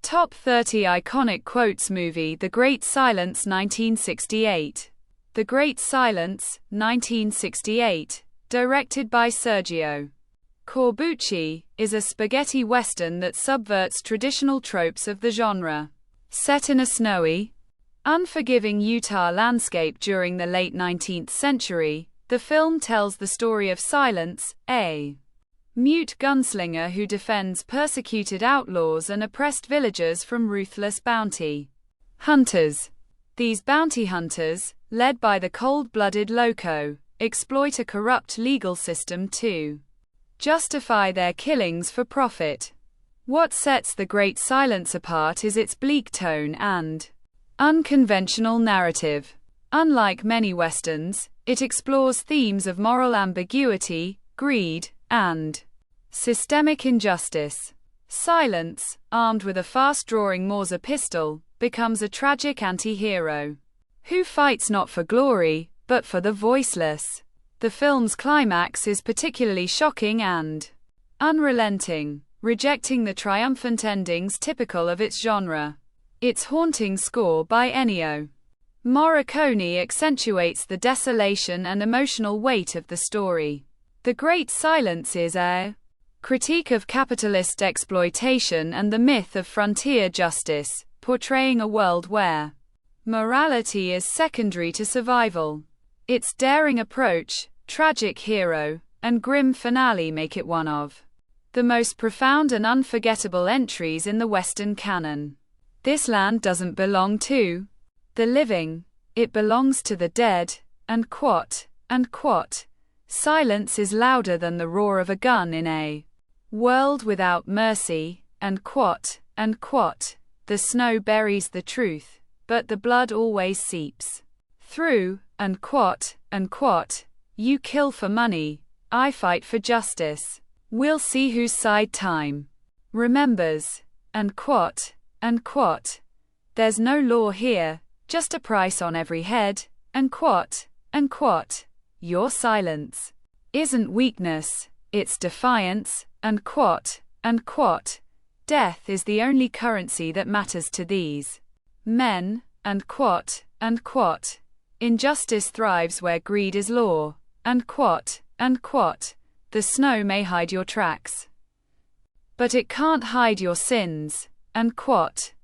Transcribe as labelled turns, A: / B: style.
A: Top 30 Iconic Quotes Movie The Great Silence 1968. The Great Silence, 1968, directed by Sergio Corbucci, is a spaghetti western that subverts traditional tropes of the genre. Set in a snowy, unforgiving Utah landscape during the late 19th century, the film tells the story of Silence, a mute gunslinger who defends persecuted outlaws and oppressed villagers from ruthless bounty hunters. These bounty hunters, led by the cold-blooded Loco, exploit a corrupt legal system to justify their killings for profit. What sets The Great Silence apart is its bleak tone and unconventional narrative. Unlike many westerns, it explores themes of moral ambiguity, greed, and systemic injustice. Silence, armed with a fast-drawing Mauser pistol, becomes a tragic anti-hero who fights not for glory, but for the voiceless. The film's climax is particularly shocking and unrelenting, rejecting the triumphant endings typical of its genre. Its haunting score by Ennio Morricone accentuates the desolation and emotional weight of the story. The Great Silence is a critique of capitalist exploitation and the myth of frontier justice, portraying a world where morality is secondary to survival. Its daring approach, tragic hero, and grim finale make it one of the most profound and unforgettable entries in the Western canon. This land doesn't belong to the living, it belongs to the dead, and quote. Silence is louder than the roar of a gun in a world without mercy, and quote. The snow buries the truth, but the blood always seeps through, and quote. You kill for money, I fight for justice. We'll see whose side time remembers, and quote. There's no law here, just a price on every head, and quote. Your silence isn't weakness, it's defiance, and quote. Death is the only currency that matters to these men, and quote. Injustice thrives where greed is law, and quote. The snow may hide your tracks, but it can't hide your sins, and quote.